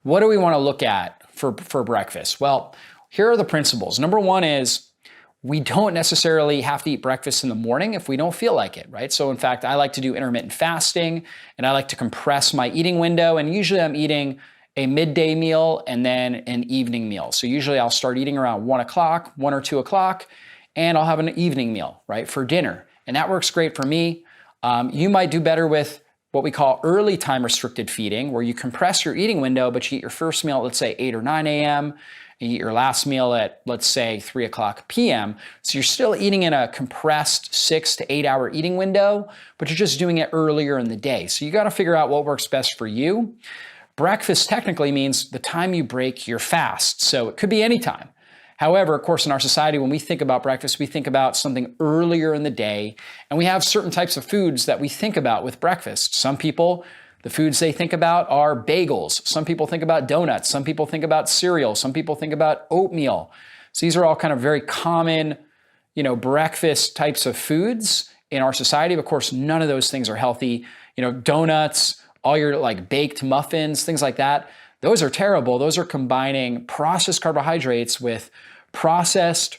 what do we want to look at for breakfast? Well, here are the principles. Number one is we don't necessarily have to eat breakfast in the morning if we don't feel like it, right? So in fact, I like to do intermittent fasting and I like to compress my eating window. And usually I'm eating a midday meal and then an evening meal. So usually I'll start eating around 1 o'clock, 1 or 2 o'clock, and I'll have an evening meal, right, for dinner. And that works great for me. You might do better with what we call early time restricted feeding, where you compress your eating window, but you eat your first meal at, let's say, 8 or 9 a.m., and you eat your last meal at, let's say, 3 o'clock p.m. So you're still eating in a compressed 6 to 8 hour eating window, but you're just doing it earlier in the day. So you got to figure out what works best for you. Breakfast technically means the time you break your fast. So it could be any time. However, of course, in our society, when we think about breakfast, we think about something earlier in the day, and we have certain types of foods that we think about with breakfast. Some people, the foods they think about are bagels. Some people think about donuts. Some people think about cereal. Some people think about oatmeal. So these are all kind of very common, breakfast types of foods in our society. Of course, none of those things are healthy. Donuts, all your like baked muffins, things like that. Those are terrible. Those are combining processed carbohydrates with processed,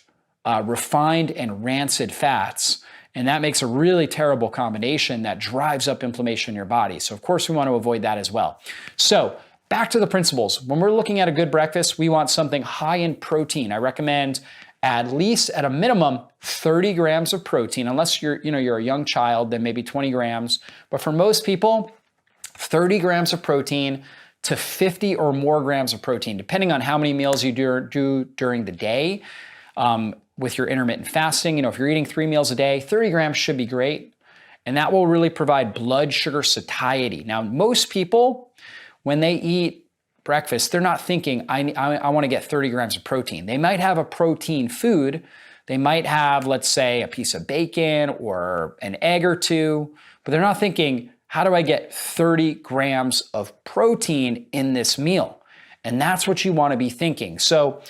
refined, and rancid fats. And that makes a really terrible combination that drives up inflammation in your body. So of course we want to avoid that as well. So back to the principles. When we're looking at a good breakfast, we want something high in protein. I recommend at least at a minimum 30 grams of protein, unless you're a young child, then maybe 20 grams. But for most people, 30 grams of protein to 50 or more grams of protein, depending on how many meals you do during the day. With your intermittent fasting, if you're eating 3 meals a day, 30 grams should be great. And that will really provide blood sugar satiety. Now, most people, when they eat breakfast, they're not thinking, I want to get 30 grams of protein. They might have a protein food. They might have, let's say, a piece of bacon or an egg or two, but they're not thinking, how do I get 30 grams of protein in this meal? And that's what you want to be thinking. So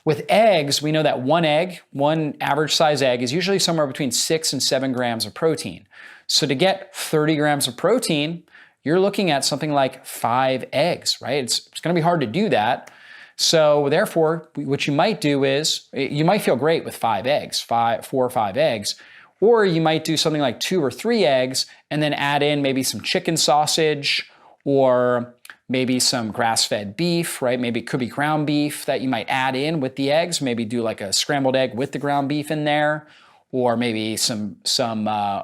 with eggs, we know that one average size egg is usually somewhere between 6 and 7 grams of protein. So to get 30 grams of protein, you're looking at something like 5 eggs, right? It's going to be hard to do that. So therefore, what you might do is, you might feel great with 4 or 5 eggs, or you might do something like 2 or 3 eggs and then add in maybe some chicken sausage or maybe some grass-fed beef, right? Maybe it could be ground beef that you might add in with the eggs. Maybe do like a scrambled egg with the ground beef in there, or maybe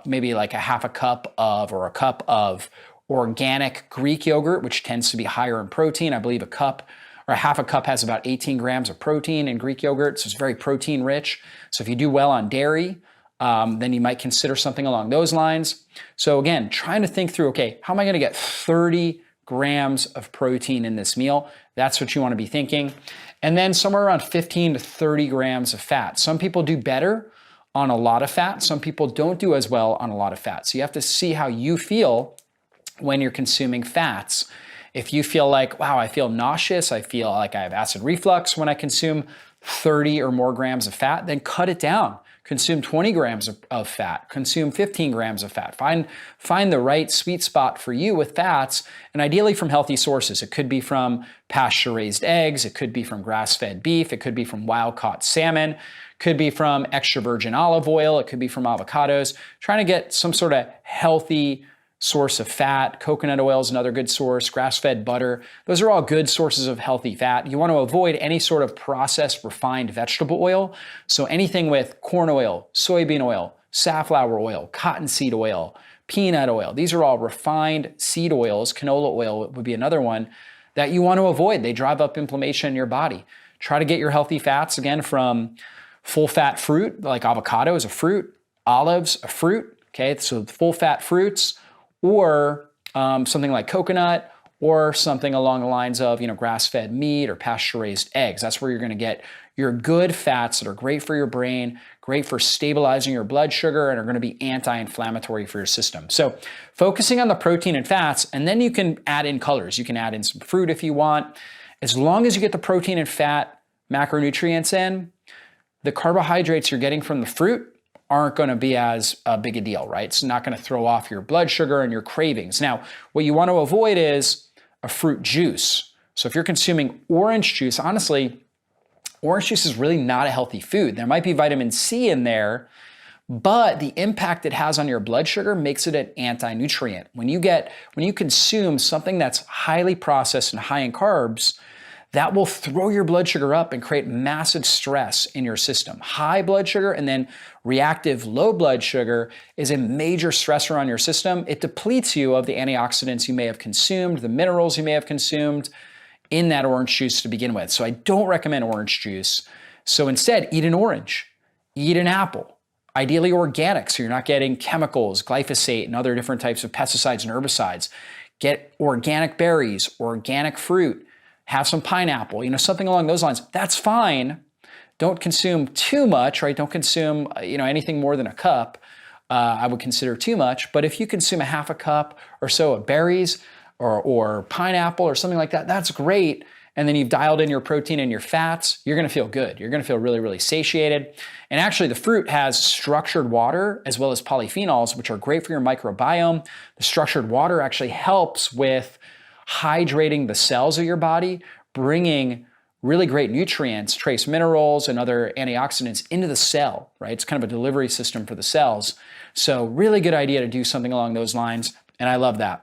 maybe like a half a cup of or a cup of organic Greek yogurt, which tends to be higher in protein. I believe a cup or a half a cup has about 18 grams of protein in Greek yogurt, so it's very protein rich. So if you do well on dairy, then you might consider something along those lines. So again, trying to think through, okay, how am I going to get 30 grams of protein in this meal? That's what you want to be thinking. And then somewhere around 15 to 30 grams of fat. Some people do better on a lot of fat. Some people don't do as well on a lot of fat. So you have to see how you feel when you're consuming fats. If you feel like, wow, I feel nauseous, I feel like I have acid reflux when I consume 30 or more grams of fat, then cut it down. Consume 20 grams of fat, consume 15 grams of fat. Find the right sweet spot for you with fats, and ideally from healthy sources. It could be from pasture-raised eggs, it could be from grass-fed beef, it could be from wild-caught salmon, it could be from extra virgin olive oil, it could be from avocados. Trying to get some sort of healthy source of fat. Coconut oil is another good source, grass-fed butter. Those are all good sources of healthy fat. You want to avoid any sort of processed refined vegetable oil. So anything with corn oil, soybean oil, safflower oil, cottonseed oil, peanut oil. These are all refined seed oils. Canola oil would be another one that you want to avoid. They drive up inflammation in your body. Try to get your healthy fats, again, from full-fat fruit, like avocado is a fruit, olives, a fruit. Okay, so full-fat fruits, or something like coconut, or something along the lines of grass-fed meat or pasture-raised eggs. That's where you're going to get your good fats that are great for your brain, great for stabilizing your blood sugar, and are going to be anti-inflammatory for your system. So focusing on the protein and fats, and then you can add in colors. You can add in some fruit if you want. As long as you get the protein and fat macronutrients in, the carbohydrates you're getting from the fruit aren't going to be as big a deal, right? It's not going to throw off your blood sugar and your cravings. Now, what you want to avoid is a fruit juice, So if you're consuming orange juice, honestly, orange juice is really not a healthy food. There might be vitamin C in there, but the impact it has on your blood sugar makes it an anti-nutrient. When you consume something that's highly processed and high in carbs, that will throw your blood sugar up and create massive stress in your system. High blood sugar and then reactive low blood sugar is a major stressor on your system. It depletes you of the antioxidants you may have consumed, the minerals you may have consumed in that orange juice to begin with. So I don't recommend orange juice. So instead, eat an orange, eat an apple, ideally organic, so you're not getting chemicals, glyphosate, and other different types of pesticides and herbicides. Get organic berries, organic fruit, have some pineapple, something along those lines. That's fine. Don't consume too much, right? Don't consume, anything more than a cup. I would consider too much. But if you consume a half a cup or so of berries or pineapple or something like that, that's great. And then you've dialed in your protein and your fats, you're gonna feel good. You're gonna feel really, really satiated. And actually the fruit has structured water as well as polyphenols, which are great for your microbiome. The structured water actually helps with hydrating the cells of your body, bringing really great nutrients, trace minerals, and other antioxidants into the cell, right? It's kind of a delivery system for the cells. So really good idea to do something along those lines, and I love that.